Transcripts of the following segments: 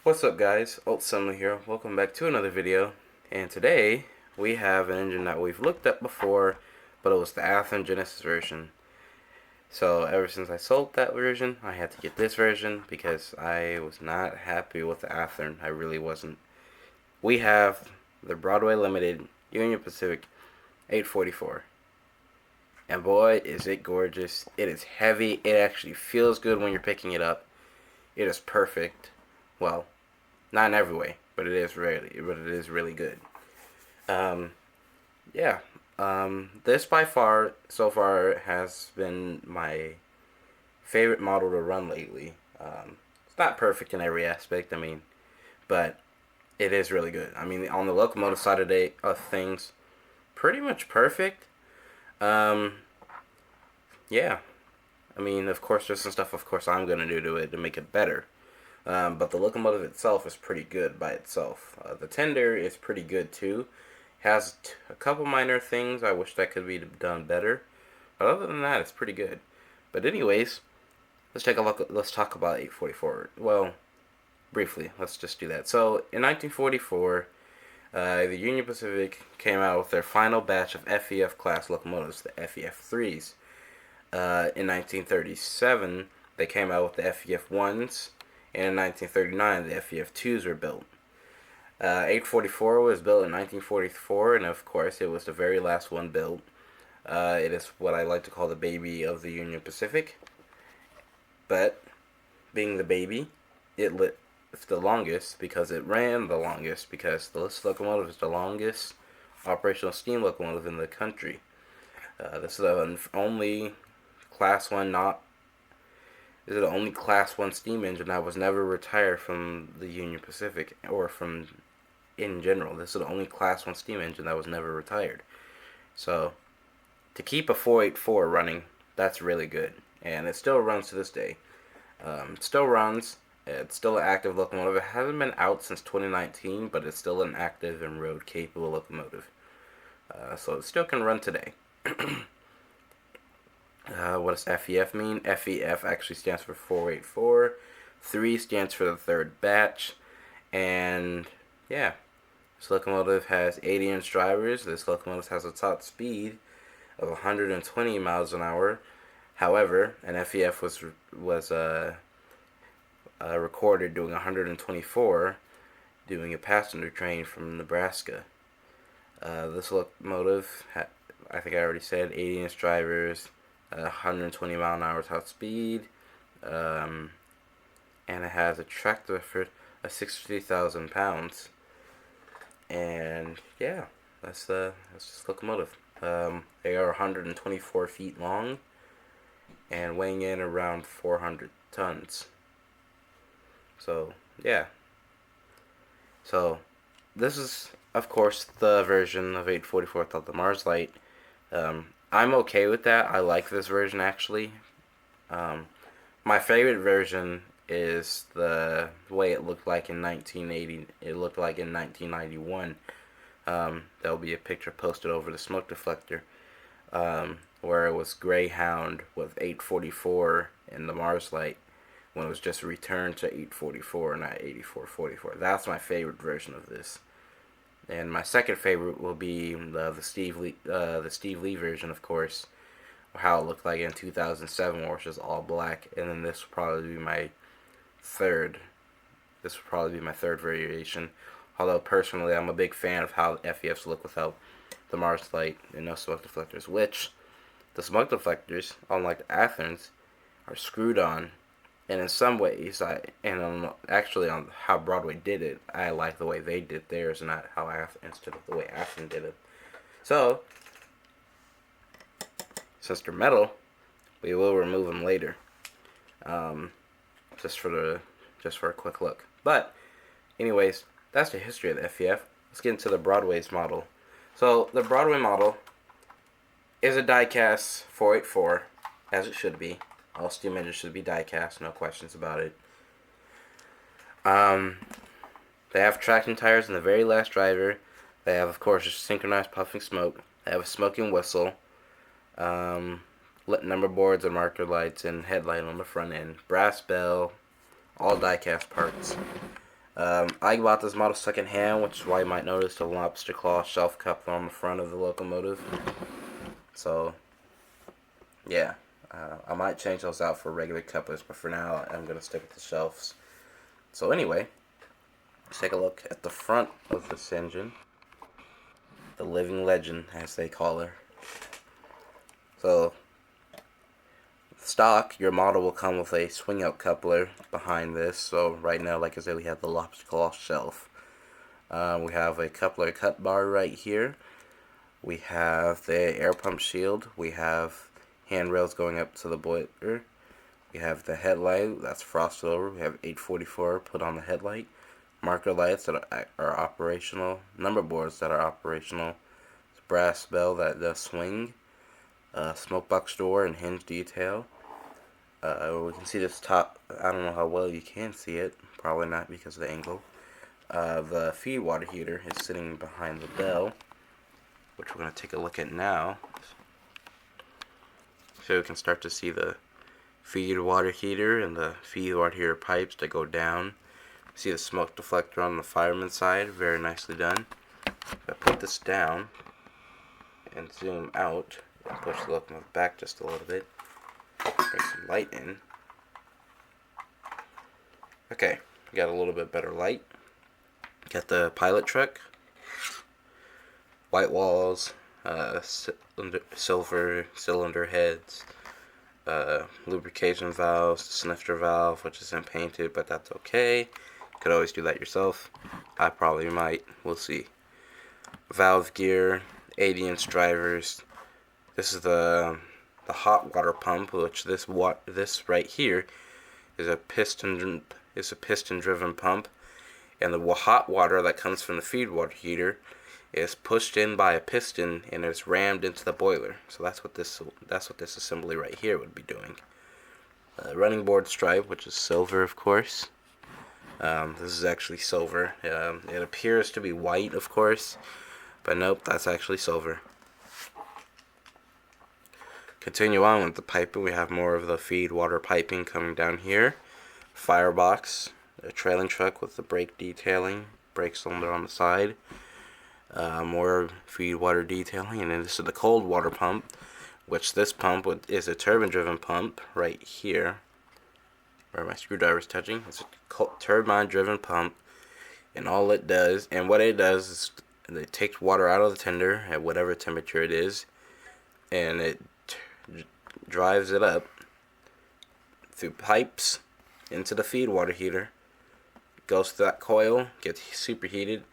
What's up guys, Alt here, welcome back to another video, and today we have an engine that we've looked at before, but it was the Athearn Genesis version. So ever since I sold that version, I had to get this version because I was not happy with the Athearn. I really wasn't. We have the Broadway Limited Union Pacific 844. And boy, is it gorgeous. It is heavy. It actually feels good when you're picking it up. It is perfect. Well, not in every way, but it is really good. Um, yeah. This by far, so far, has been my favorite model to run lately. It's not perfect in every aspect, but it is really good. On the locomotive side of things, pretty much perfect. Um, yeah. Of course, there's some stuff, of course, I'm going to do to it to make it better. But the locomotive itself is pretty good by itself. The tender is pretty good too. Has a couple minor things I wish that could be done better, but other than that, it's pretty good. But anyways, let's take a look. Let's talk about 844. Well, briefly, let's just do that. So in 1944, the Union Pacific came out with their final batch of FEF class locomotives, the FEF 3s. In 1937, they came out with the FEF 1s. And in 1939, the FEF 2s were built. 844 was built in 1944, and of course, it was the very last one built. It is what I like to call the baby of the Union Pacific. But, being the baby, it lived the longest because it ran the longest, because this locomotive is the longest operational steam locomotive in the country. This is the only Class 1 This is the only Class 1 steam engine that was never retired from the Union Pacific, or from in general. This is the only Class 1 steam engine that was never retired. So, to keep a 484 running, that's really good. And it still runs to this day. It still runs. It's still an active locomotive. It hasn't been out since 2019, but it's still an active and road-capable locomotive. So it still can run today. What does FEF mean? FEF actually stands for 484. 3 stands for the third batch. And yeah, this locomotive has 80-inch drivers. This locomotive has a top speed of 120 miles an hour. However, an FEF was recorded doing 124, doing a passenger train from Nebraska. This locomotive, I think I already said, 80-inch drivers, 120 mile an hour top speed, and it has a tractor for 63,000 pounds. And yeah, that's this locomotive. They are 124 feet long and weighing in around 400 tons. So yeah. So this is, of course, the version of 844 without the Mars Light. I'm okay with that. I like this version, actually. My favorite version is the way it looked like in 1980. It looked like in 1991. There'll be a picture posted over the smoke deflector, where it was Greyhound with 844 and the Mars Light, when it was just returned to 844, not 8444. That's my favorite version of this. And my second favorite will be the Steve Lee version, of course, how it looked like in 2007, which is all black. And then this will probably be my third. This will probably be my third variation. Although personally, I'm a big fan of how FEFs look without the Mars Light and no smoke deflectors. Which the smoke deflectors, unlike the Athearns, are screwed on. And in some ways, actually on how Broadway did it, I like the way they did theirs, not how instead of the way Athearn did it. So, since they're metal, we will remove them later, just for a quick look. But, anyways, that's the history of the FEF. Let's get into the Broadway's model. So, the Broadway model is a die-cast 484, as it should be. All steam engines should be die-cast, no questions about it. They have traction tires in the very last driver. They have, of course, synchronized puffing smoke. They have a smoking whistle. Number boards and marker lights and headlight on the front end. Brass bell. All die-cast parts. I bought this model secondhand, which is why you might notice the lobster claw shelf coupler on the front of the locomotive. So, yeah, I might change those out for regular couplers, but for now, I'm going to stick with the shelves. So anyway, let's take a look at the front of this engine. The living legend, as they call her. So, stock, your model will come with a swing out coupler behind this. So right now, like I said, we have the lobster claw shelf. We have a coupler cut bar right here. We have the air pump shield. We have handrails going up to the boiler. We have the headlight that's frosted over. We have 844 put on the headlight. Marker lights that are operational. Number boards that are operational. Brass bell that does swing. Smoke box door and hinge detail. We can see this top. I don't know how well you can see it. Probably not because of the angle. The feed water heater is sitting behind the bell, which we're going to take a look at now. So we can start to see the feed water heater and the feed water heater pipes that go down. See the smoke deflector on the fireman's side, very nicely done. If I put this down and zoom out and push the locomotive back just a little bit, bring some light in. Okay, got a little bit better light. Got the pilot truck, white walls, silver cylinder heads, lubrication valves, snifter valve, which isn't painted, but that's okay. Could always do that yourself. I probably might. We'll see. Valve gear, 80-inch drivers. This is the hot water pump, which this right here is a piston driven pump, and the hot water that comes from the feed water heater is pushed in by a piston and is rammed into the boiler. So that's what this assembly right here would be doing. Running board stripe, which is silver, of course. This is actually silver. It appears to be white, of course, but nope, that's actually silver. Continue on with the piping. We have more of the feed water piping coming down here. Firebox, a trailing truck with the brake detailing, brake cylinder on the side. More feed water detailing, and then this is the cold water pump, which this pump is a turbine driven pump right here where my screwdriver is touching. It's a turbine driven pump, and all it does, and what it does is it takes water out of the tender at whatever temperature it is, and it drives it up through pipes into the feed water heater, goes to that coil, gets superheated,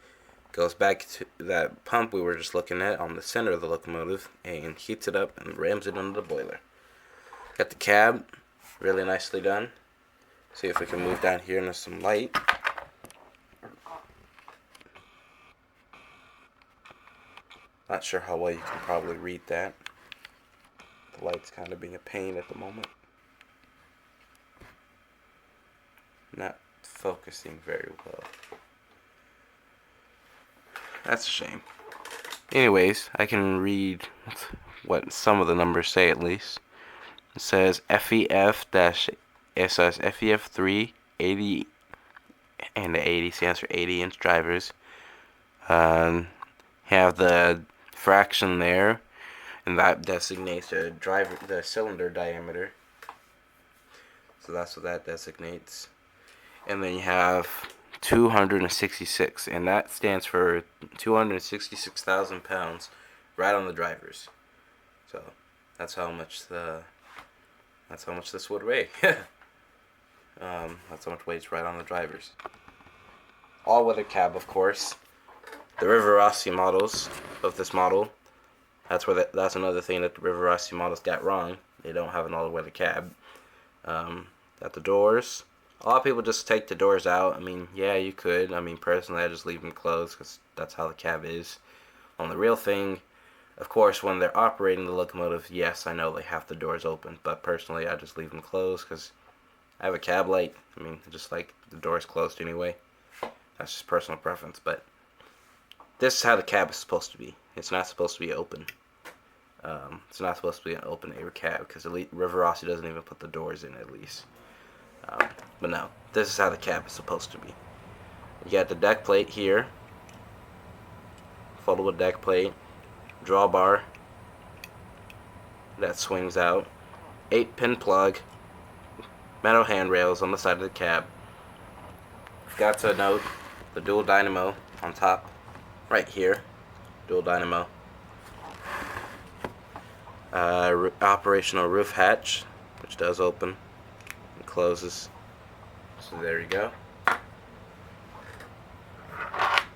goes back to that pump we were just looking at on the center of the locomotive, and heats it up and rams it into the boiler. Got the cab, really nicely done. See if we can move down here into some light. Not sure how well you can probably read that. The light's kind of being a pain at the moment. Not focusing very well. That's a shame. Anyways, I can read what some of the numbers say at least. It says FEF it says FEF3 80, and the 80 stands for 80-inch drivers. Have the fraction there, and that designates the cylinder diameter. So that's what that designates. And then you have 266, and that stands for 266,000 pounds right on the drivers. So that's how much this would weigh. That's how much weights right on the drivers. All weather cab, of course. The Rivarossi models of this model. That's another thing that the Rivarossi models got wrong. They don't have an all weather cab. Got the doors. A lot of people just take the doors out. I mean, yeah, you could. I mean, personally, I just leave them closed because that's how the cab is. On the real thing, of course, when they're operating the locomotive, yes, I know they have the doors open. But personally, I just leave them closed because I have a cab light. I mean, just like the doors closed anyway. That's just personal preference. But this is how the cab is supposed to be. It's not supposed to be open. It's not supposed to be an open air cab because Rivarossi doesn't even put the doors in at least. But no, this is how the cab is supposed to be. You got the deck plate here, foldable deck plate, drawbar that swings out, 8-pin plug, metal handrails on the side of the cab. Forgot to note the dual dynamo on top, right here, dual dynamo. Operational roof hatch, which does open and closes. So there you go.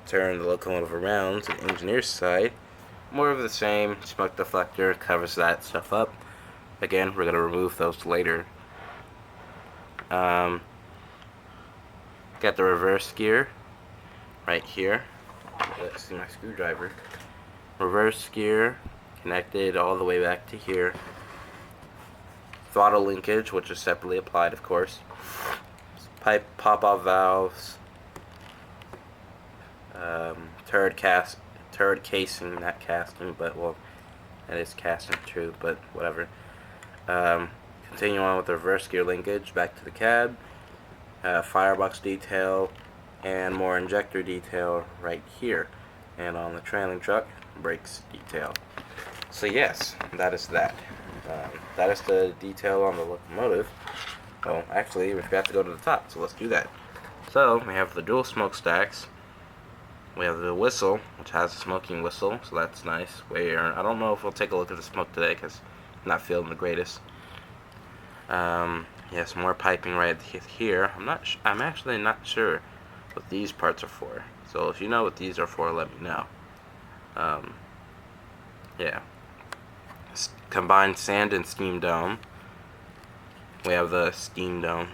Turn the locomotive around to the engineer's side. More of the same. Smoke deflector covers that stuff up. Again, we're going to remove those later. Got the reverse gear right here. Let's see my screwdriver. Reverse gear connected all the way back to here. Throttle linkage, which is separately applied, of course. Pipe pop-off valves. Turret casing, not casting, but well, that is casting true, but whatever. Continue on with the reverse gear linkage back to the cab. Firebox detail and more injector detail right here. And on the trailing truck, brakes detail. So yes, that is that. That is the detail on the locomotive. Oh, actually, we forgot to go to the top, so let's do that. So, we have the dual smokestacks. We have the whistle, which has a smoking whistle, so that's nice. I don't know if we'll take a look at the smoke today, because I'm not feeling the greatest. Yes, more piping right here. I'm actually not sure what these parts are for. So if you know what these are for, let me know. Yeah. Combined sand and steam dome. We have the steam dome,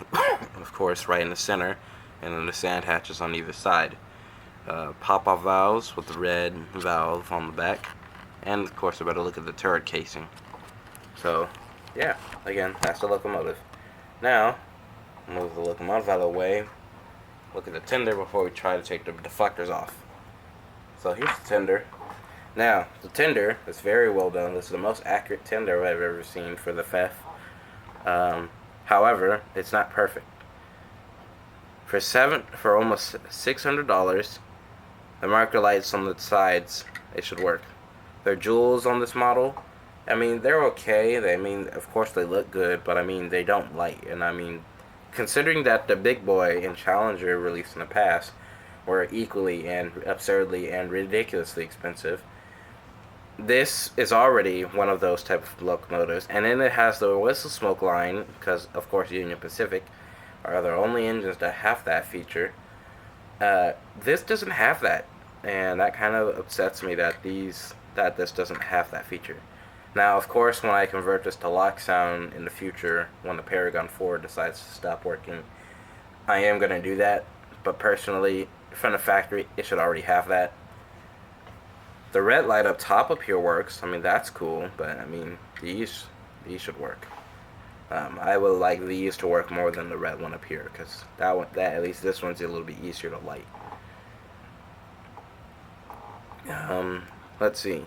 of course, right in the center, and then the sand hatches on either side. Pop-off valves with the red valve on the back, and of course, I better look at the turret casing. So, yeah, again, that's the locomotive. Now, move the locomotive out of the way. Look at the tender before we try to take the deflectors off. So here's the tender. Now, the tender is very well done. This is the most accurate tender I've ever seen for the FEF. However, it's not perfect. For almost $600, the marker lights on the sides, they should work. They're jewels on this model. I mean, they're okay. Of course they look good, but I mean, they don't light. And I mean, considering that the Big Boy and Challenger released in the past were equally and absurdly and ridiculously expensive, this is already one of those type of locomotives. And then it has the whistle smoke line, because of course Union Pacific are the only engines that have that feature. This doesn't have that, and that kind of upsets me that this doesn't have that feature. Now, of course, when I convert this to lock sound in the future, when the Paragon 4 decides to stop working, I am going to do that. But personally, from the factory, it should already have that. The red light up top up here works. I mean, that's cool, but I mean, these should work. I would like these to work more than the red one up here, because at least this one's a little bit easier to light. Let's see.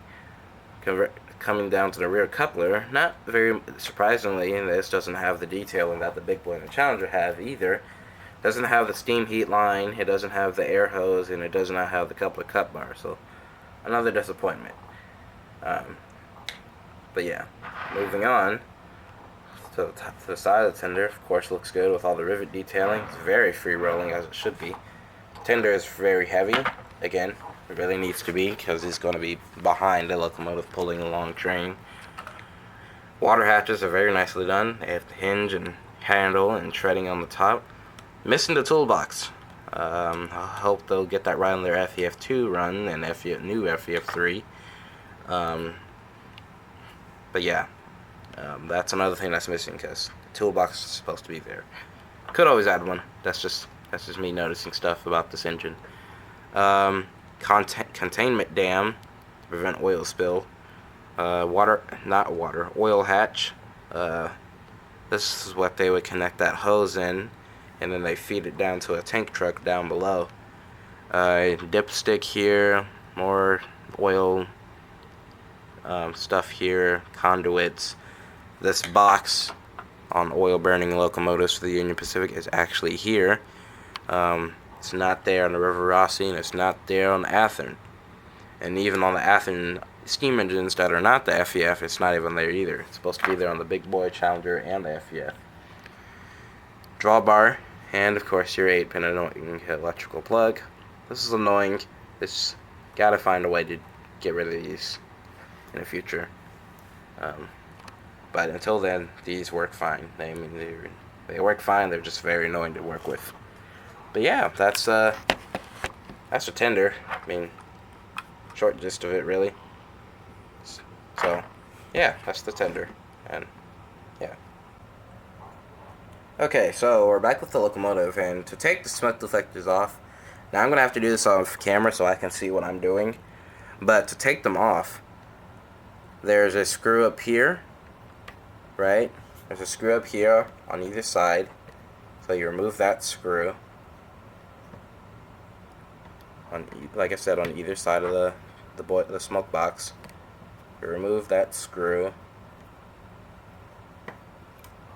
Coming down to the rear coupler, not very surprisingly, this doesn't have the detailing that the Big Boy and the Challenger have either. Doesn't have the steam heat line, it doesn't have the air hose, and it does not have the coupler cut bar, so another disappointment. But yeah, moving on to the side of the tender, of course, looks good with all the rivet detailing. It's very free rolling, as it should be. Tender is very heavy. Again, it really needs to be, because it's going to be behind the locomotive pulling a long train. Water hatches are very nicely done. They have the hinge and handle and treading on the top. Missing the toolbox. I hope they'll get that right on their FEF2 run and new FEF3. But yeah, that's another thing that's missing, because the toolbox is supposed to be there. Could always add one. That's just me noticing stuff about this engine. Containment dam to prevent oil spill. Oil hatch. This is what they would connect that hose in, and then they feed it down to a tank truck down below. Dipstick here, more oil stuff here, conduits. This box on oil burning locomotives for the Union Pacific is actually here. It's not there on the River Rossi, and it's not there on the Athearn. And even on the Athearn steam engines that are not the FEF, it's not even there either. It's supposed to be there on the Big Boy, Challenger, and the FEF. Drawbar, and of course your 8-pin annoying electrical plug. This is annoying. It's gotta find a way to get rid of these in the future. But until then, these work fine. They work fine. They're just very annoying to work with. But yeah, that's a tender. I mean, short gist of it, really. So, yeah, that's the tender, and yeah. Okay, so we're back with the locomotive, and to take the smoke deflectors off, now I'm gonna have to do this off camera so I can see what I'm doing. But to take them off, there's a screw up here, right? There's a screw up here on either side. So you remove that screw. Like I said, on either side of the smoke box. You remove that screw.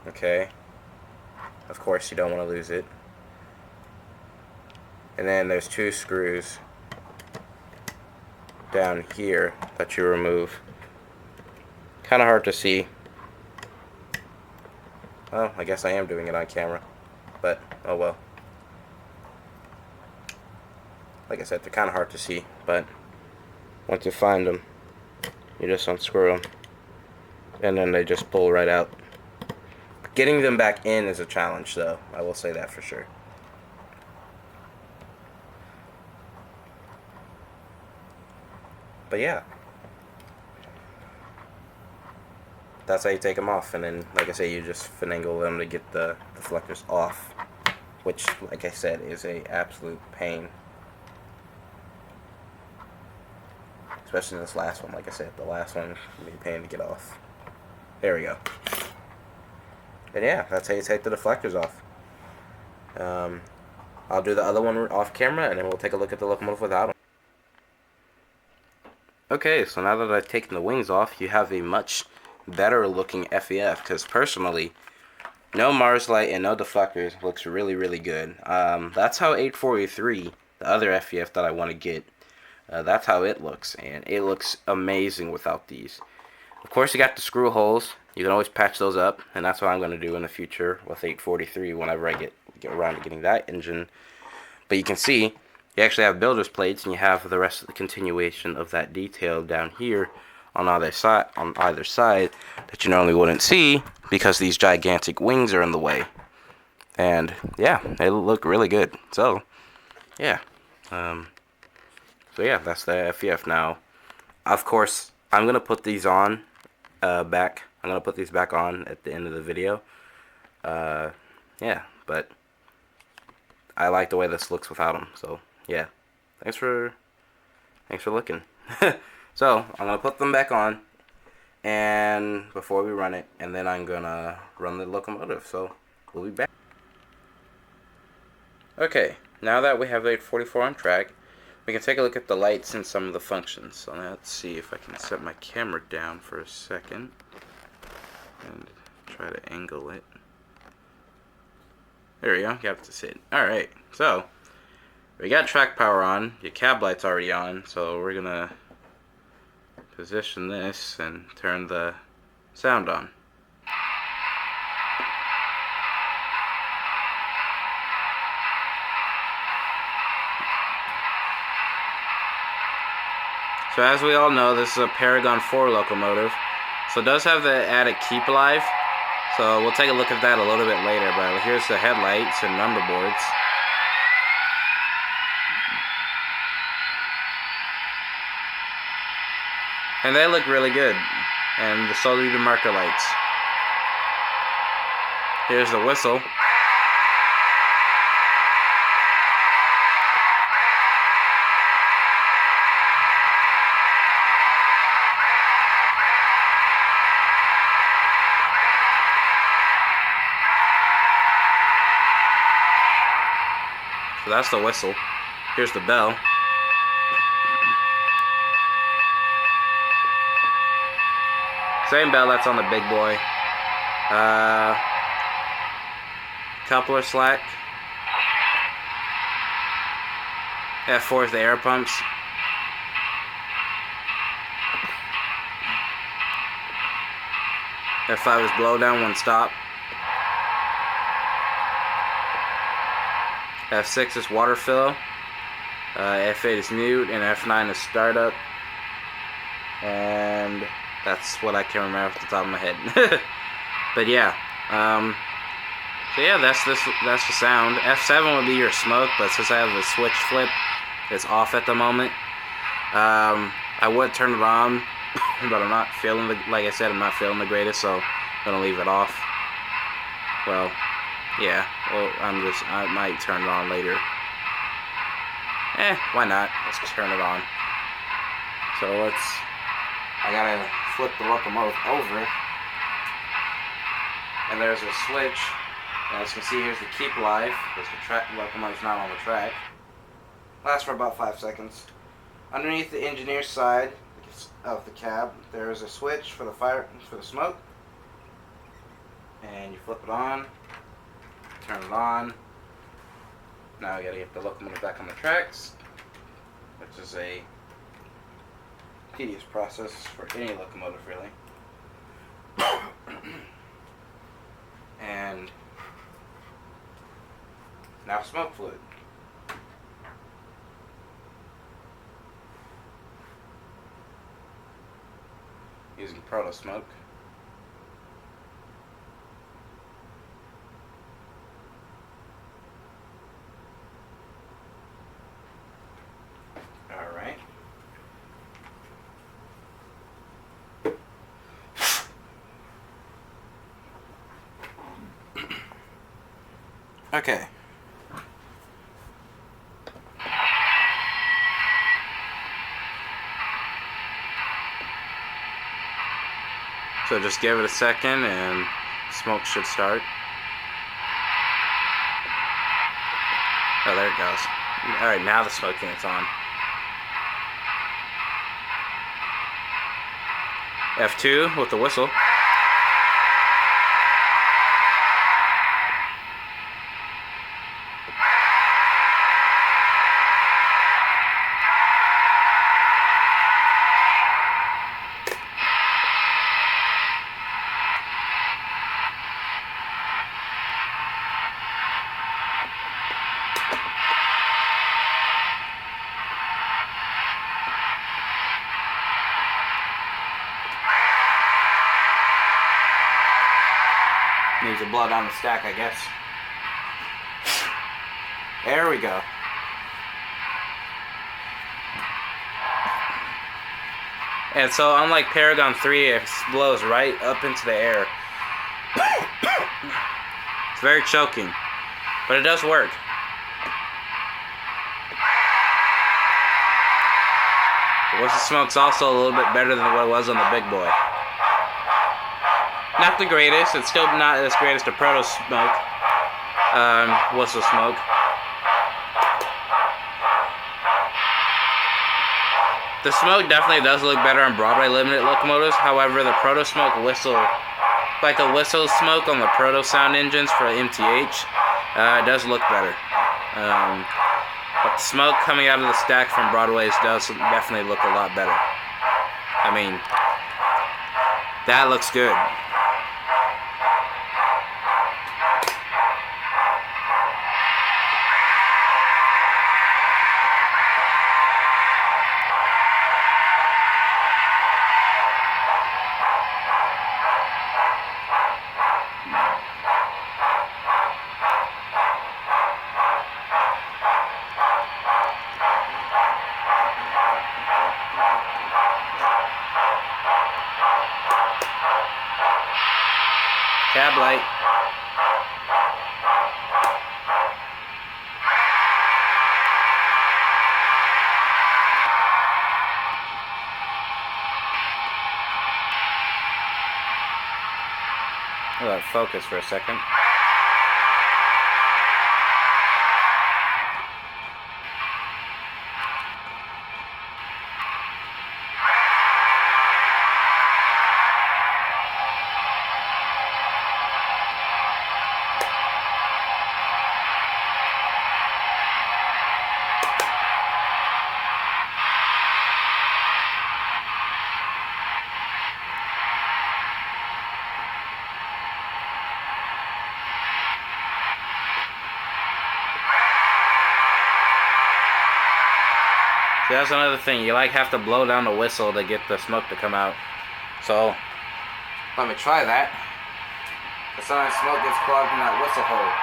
Okay. Of course, you don't want to lose it. And then there's 2 screws down here that you remove. Kind of hard to see. Well, I guess I am doing it on camera, but oh well. Like I said, they're kind of hard to see, but once you find them, you just unscrew them, and then they just pull right out. Getting them back in is a challenge, though. I will say that for sure. But yeah, that's how you take them off, and then, like I say, you just finagle them to get the deflectors off, which, like I said, is a absolute pain. Especially in this last one, like I said, the last one can be a pain to get off. There we go. And yeah, that's how you take the deflectors off. I'll do the other one off camera, and then we'll take a look at the locomotive without them. Okay, so now that I've taken the wings off, you have a much better looking FEF, because personally, no Mars light and no deflectors looks really, really good. That's how 843, the other FEF that I want to get, that's how it looks, and it looks amazing without these. Of course, you got the screw holes. You can always patch those up, and that's what I'm going to do in the future with 843 whenever I get around to getting that engine. But you can see, you actually have builder's plates, and you have the rest of the continuation of that detail down here on either side that you normally wouldn't see because these gigantic wings are in the way. And yeah, they look really good. So yeah, that's the FEF. Now, of course, I'm gonna put these on back. I'm gonna put these back on at the end of the video. Yeah, but I like the way this looks without them. So yeah, thanks for looking. So I'm gonna put them back on, and before we run it, and then I'm gonna run the locomotive. So we'll be back. Okay, now that we have 844 on track, we can take a look at the lights and some of the functions. So let's see if I can set my camera down for a second and try to angle it. There we go, got it to sit. Alright, so we got track power on, your cab light's already on, so we're gonna position this and turn the sound on. So as we all know, this is a Paragon 4 locomotive, so it does have the added keep live, so we'll take a look at that a little bit later. But here's the headlights and number boards. And they look really good. And the solid marker lights. Here's the whistle. So that's the whistle. Here's the bell. Same bell that's on the big boy. Coupler slack. F4 is the air pumps. F5 is blow down, one stop. F6 is water fill. F8 is mute, and F9 is startup. And that's what I can remember off the top of my head. But yeah, so yeah, that's the sound. F7 would be your smoke, but since I have the switch flip, it's off at the moment. I would turn it on, but I'm not feeling like I said, I'm not feeling the greatest, so I'm gonna leave it off. Well, yeah. Well, I might turn it on later. Why not? Let's turn it on. So I gotta flip the locomotive over, and there's a switch. As you can see, here's the keep live, because the locomotive's not on the track. Lasts for about 5 seconds. Underneath the engineer's side of the cab, there is a switch for the smoke, and you flip it on, turn it on. Now I gotta get the locomotive back on the tracks, which is a tedious process for any locomotive, really. And now smoke fluid. Using proto smoke. Alright. Okay. So just give it a second and smoke should start. Oh, there it goes. Alright, now the smoke unit's on. F2 with the whistle. Needs to blow down the stack, I guess. There we go. And so, unlike Paragon 3, it blows right up into the air. It's very choking, but it does work. The whistle smoke's also a little bit better than what it was on the big boy. Not the greatest. It's still not as great as the proto smoke, whistle smoke. The smoke definitely does look better on Broadway limited locomotives. However, the proto smoke whistle, like the whistle smoke on the proto sound engines for MTH, does look better. But the smoke coming out of the stack from Broadway's does definitely look a lot better. I mean, that looks good. Cab light. I'll let it focus for a second. That's another thing. You like have to blow down the whistle to get the smoke to come out. So let me try that. But sometimes smoke gets clogged in that whistle hole.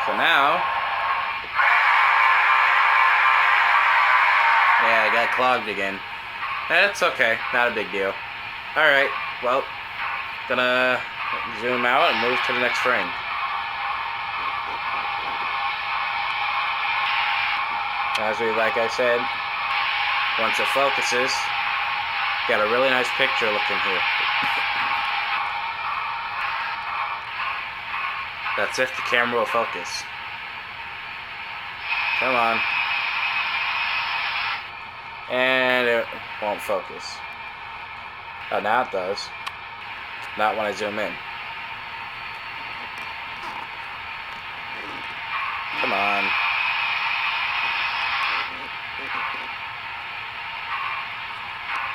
So now, yeah, I got clogged again. That's okay, not a big deal. Alright, well, gonna zoom out and move to the next frame. Like I said, once it focuses, got a really nice picture looking here. That's if the camera will focus. Come on. And it won't focus. Oh, now it does. Not when I zoom in. Come on.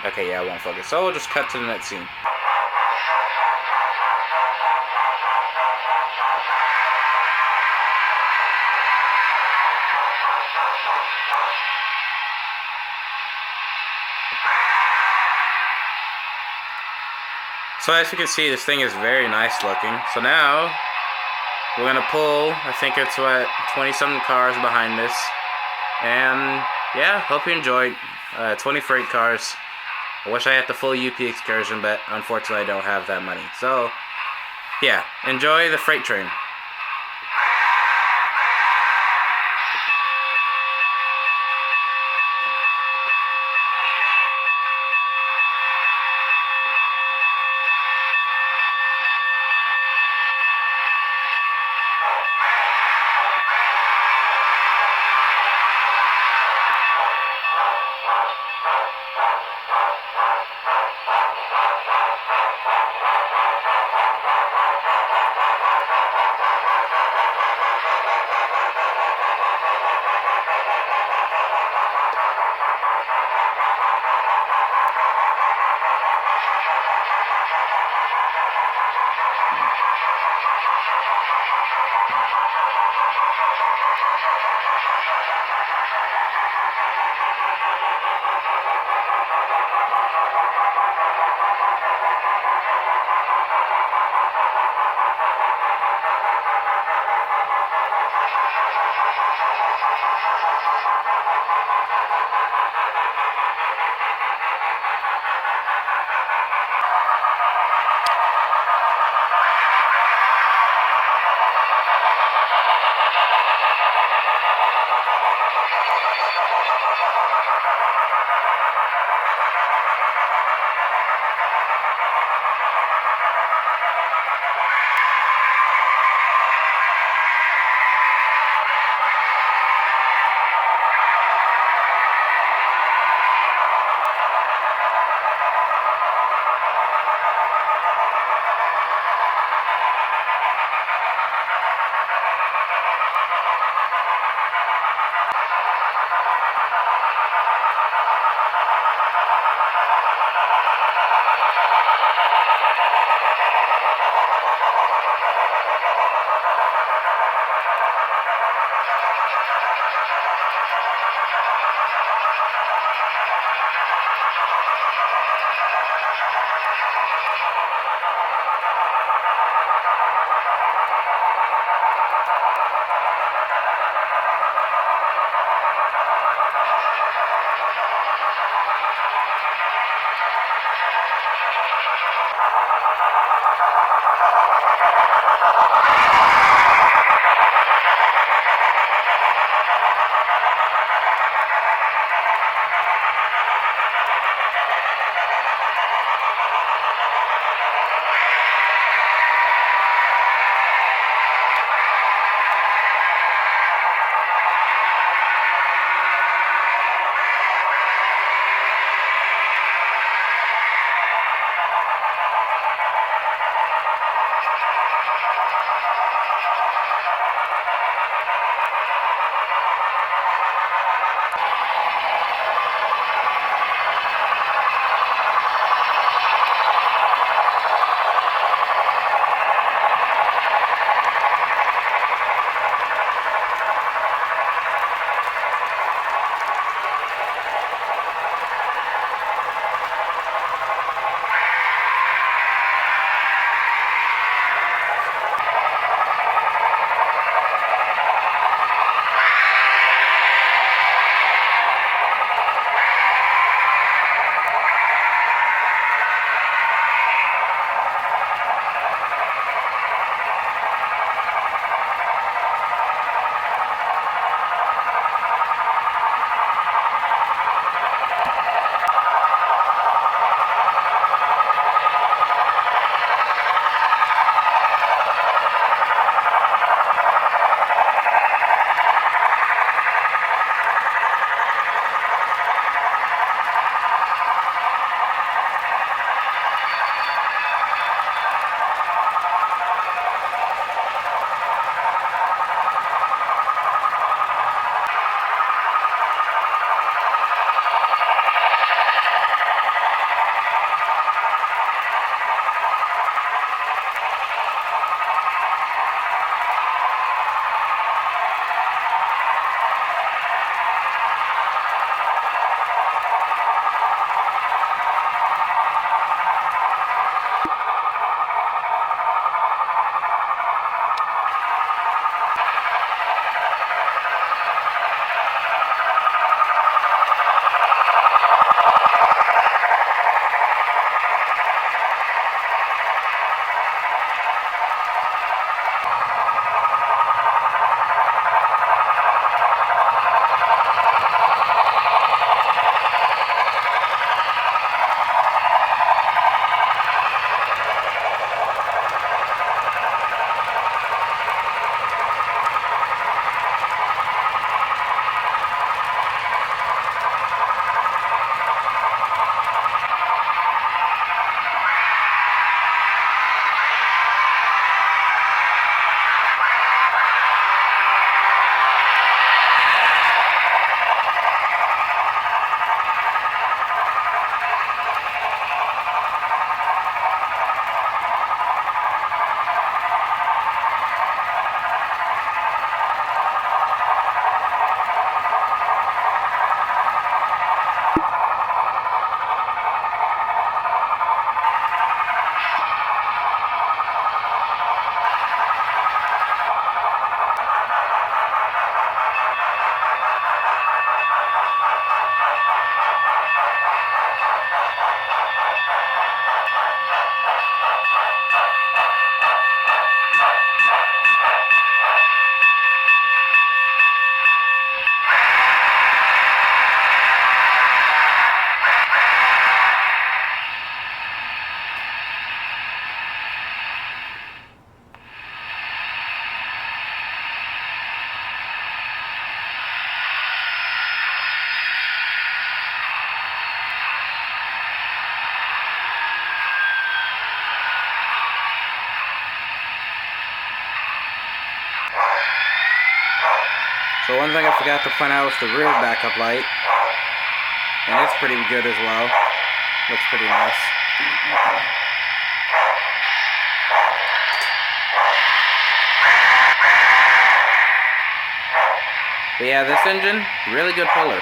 Okay, yeah, it won't focus. So we'll just cut to the next scene. So as you can see, this thing is very nice looking. So now, we're going to pull, I think it's what, 20-something cars behind this. And yeah, hope you enjoyed. 20 freight cars. I wish I had the full UP excursion, but unfortunately I don't have that money. So, yeah, enjoy the freight train. So one thing I forgot to point out was the rear backup light. And it's pretty good as well. Looks pretty nice. But yeah, this engine, really good puller.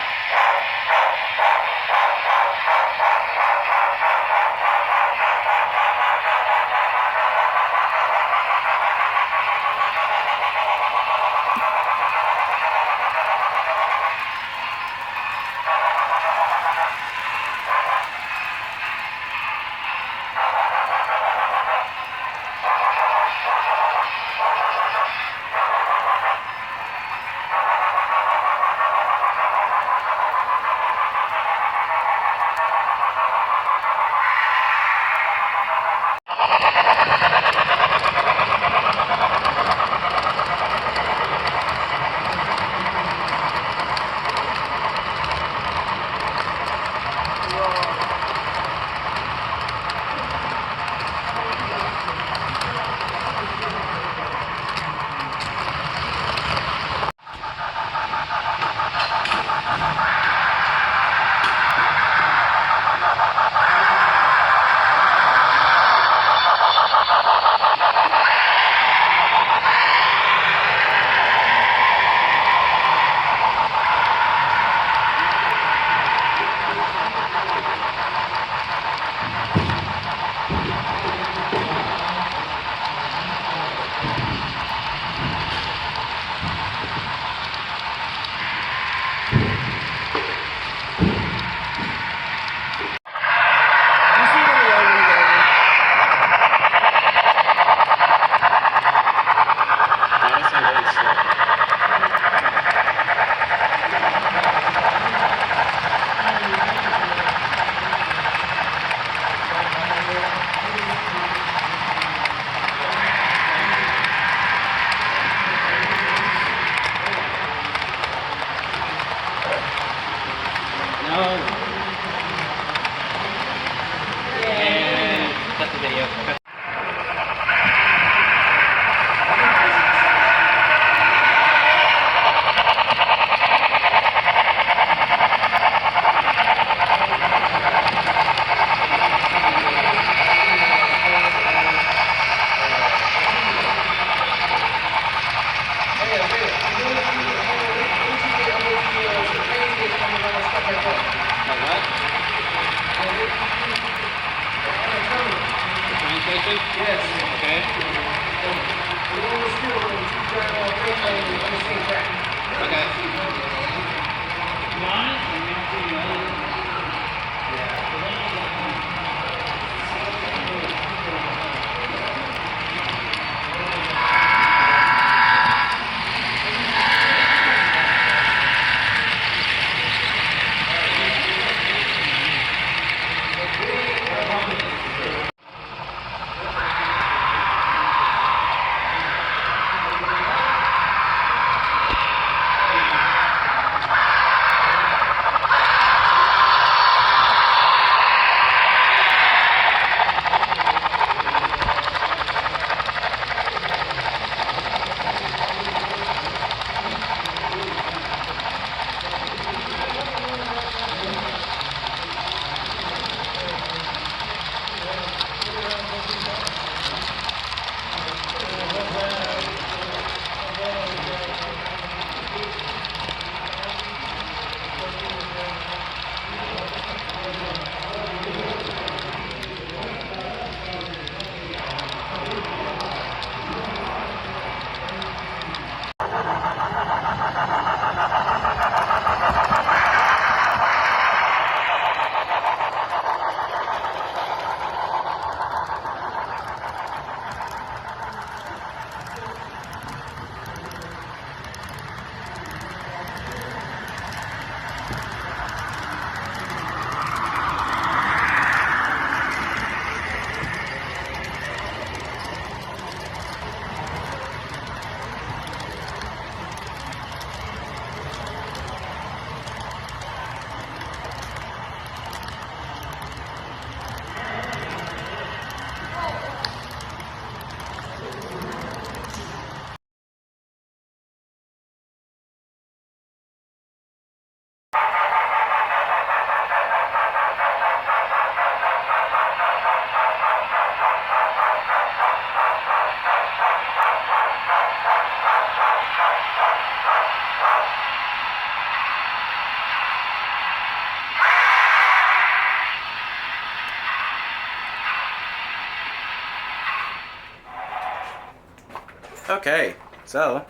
Okay, so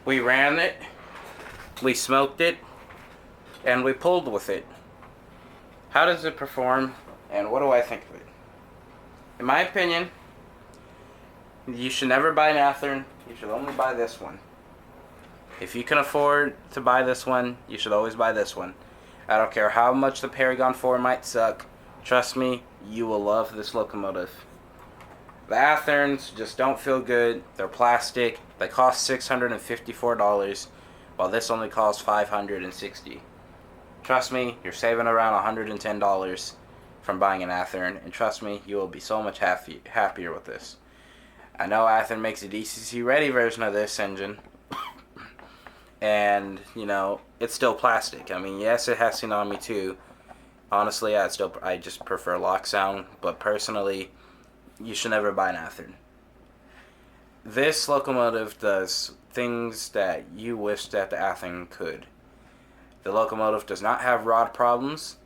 we ran it, we smoked it, and we pulled with it. How does it perform, and what do I think of it? In my opinion, you should never buy an Athearn. You should only buy this one. If you can afford to buy this one, you should always buy this one. I don't care how much the Paragon 4 might suck. Trust me, you will love this locomotive. The Athearns just don't feel good. They're plastic. They cost $654, while this only costs $560. Trust me, you're saving around $110 from buying an Athearn, and trust me, you will be so much happier with this. I know Athearn makes a DCC ready version of this engine, and you know it's still plastic. I mean, yes, it has Tsunami too. Honestly, I just prefer lock sound, but personally, you should never buy an Athearn. This locomotive does things that you wish that the Athearn could. The locomotive does not have rod problems.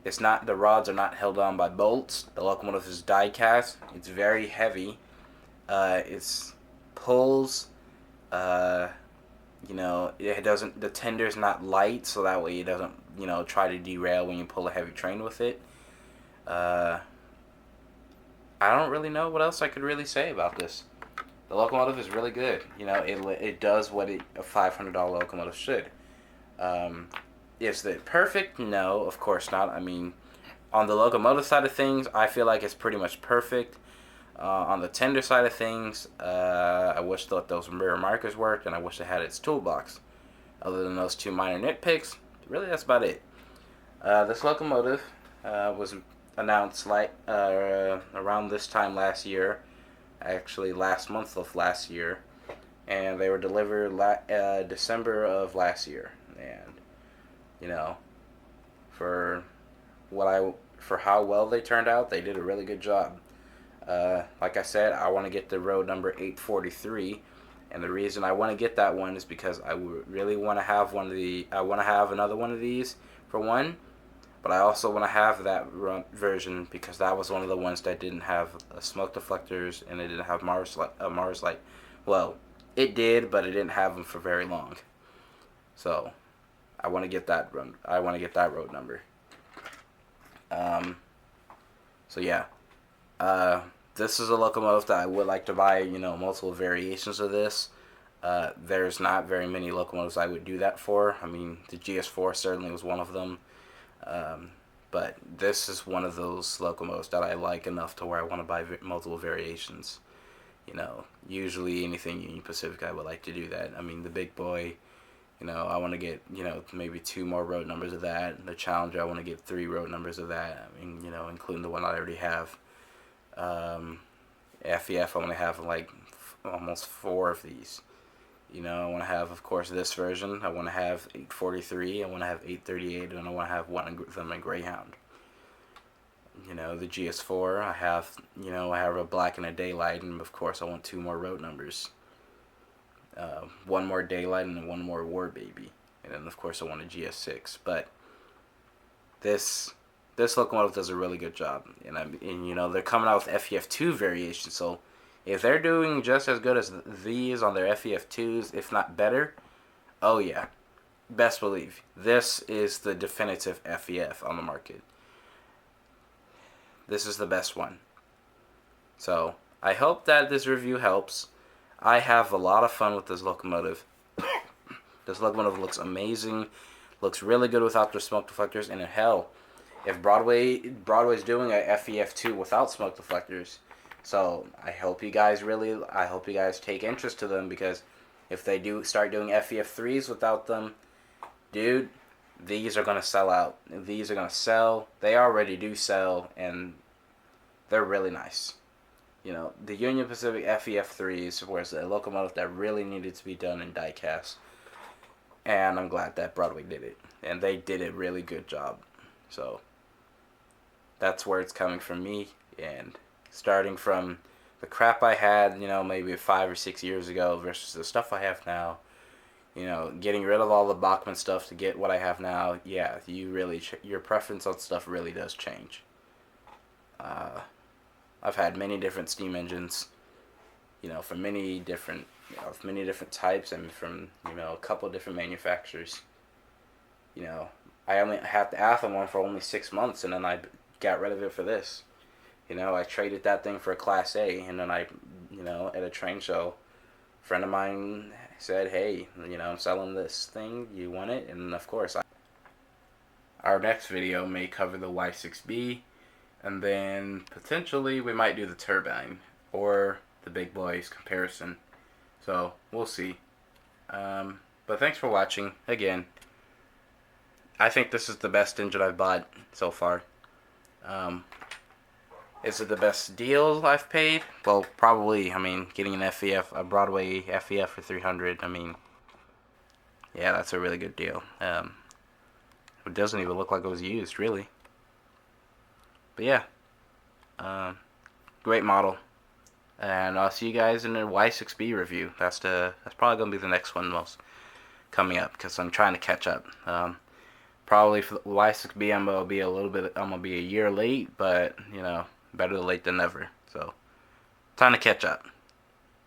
The rods are not held on by bolts. The locomotive is die cast. It's very heavy. It's pulls. It doesn't. The tender's not light, so that way it doesn't, try to derail when you pull a heavy train with it. I don't really know what else I could really say about this. The locomotive is really good. It does what a $500 locomotive should. Is it perfect? No, of course not. I mean, on the locomotive side of things, I feel like it's pretty much perfect. On the tender side of things, I wish that those mirror markers worked, and I wish it had its toolbox. Other than those two minor nitpicks, really that's about it. This locomotive was announced around this time last year, actually last month of last year, and they were delivered December of last year. And for how well they turned out, they did a really good job. Like I said, I want to get the road number 843, and the reason I want to get that one is because I really want to have I want to have another one of these for one, but I also want to have that version because that was one of the ones that didn't have smoke deflectors and it didn't have Mars light. Well, it did, but it didn't have them for very long. So I want to get that road number. So yeah. This is a locomotive that I would like to buy, multiple variations of this. There's not very many locomotives I would do that for. I mean, the GS4 certainly was one of them. But this is one of those locomotives that I like enough to where I want to buy multiple variations. Usually anything Union Pacific, I would like to do that. I mean, the big boy, I want to get, maybe 2 more road numbers of that. The Challenger, I want to get 3 road numbers of that. I mean, including the one I already have. FEF, I want to have like almost 4 of these. I want to have, of course, this version. I want to have 843. I want to have 838, and I want to have one of them in Greyhound. The GS4, I have a black and a daylight, and of course, I want 2 more road numbers. 1 more daylight and 1 more war baby, and then of course I want a GS6. But this locomotive does a really good job, and they're coming out with FEF2 variations. So if they're doing just as good as these on their FEF2s, if not better, oh yeah, best believe this is the definitive FEF on the market. This is the best one. So I hope that this review helps. I have a lot of fun with this locomotive. This locomotive looks amazing, looks really good without the smoke deflectors, and hell, if Broadway's doing a FEF2 without smoke deflectors. So I hope you guys take interest to them, because if they do start doing FEF3s without them, dude, these are going to sell out. These are going to sell. They already do sell, and they're really nice. The Union Pacific FEF3s was a locomotive that really needed to be done in die-cast. And I'm glad that Broadway did it. And they did a really good job. So that's where it's coming from me. And starting from the crap I had, maybe 5 or 6 years ago versus the stuff I have now. Getting rid of all the Bachmann stuff to get what I have now. Yeah, your preference on stuff really does change. I've had many different steam engines. for many different, types, and from, a couple different manufacturers. I only had the Athlon one for only 6 months, and then I got rid of it for this. I traded that thing for a Class A, and then at a train show, a friend of mine said, hey, I'm selling this thing, you want it? And of course, our next video may cover the Y6B, and then potentially we might do the turbine, or the big boys comparison. So, we'll see. But thanks for watching. Again, I think this is the best engine I've bought so far. Is it the best deal I've paid? Well, probably. I mean, getting an FEF, a Broadway FEF for $300. I mean, yeah, that's a really good deal. It doesn't even look like it was used, really. But yeah, great model. And I'll see you guys in the Y6B review. That's probably gonna be the next one most coming up, because I'm trying to catch up. Probably for the Y6B, I'm gonna be a year late, but better late than never. So, time to catch up.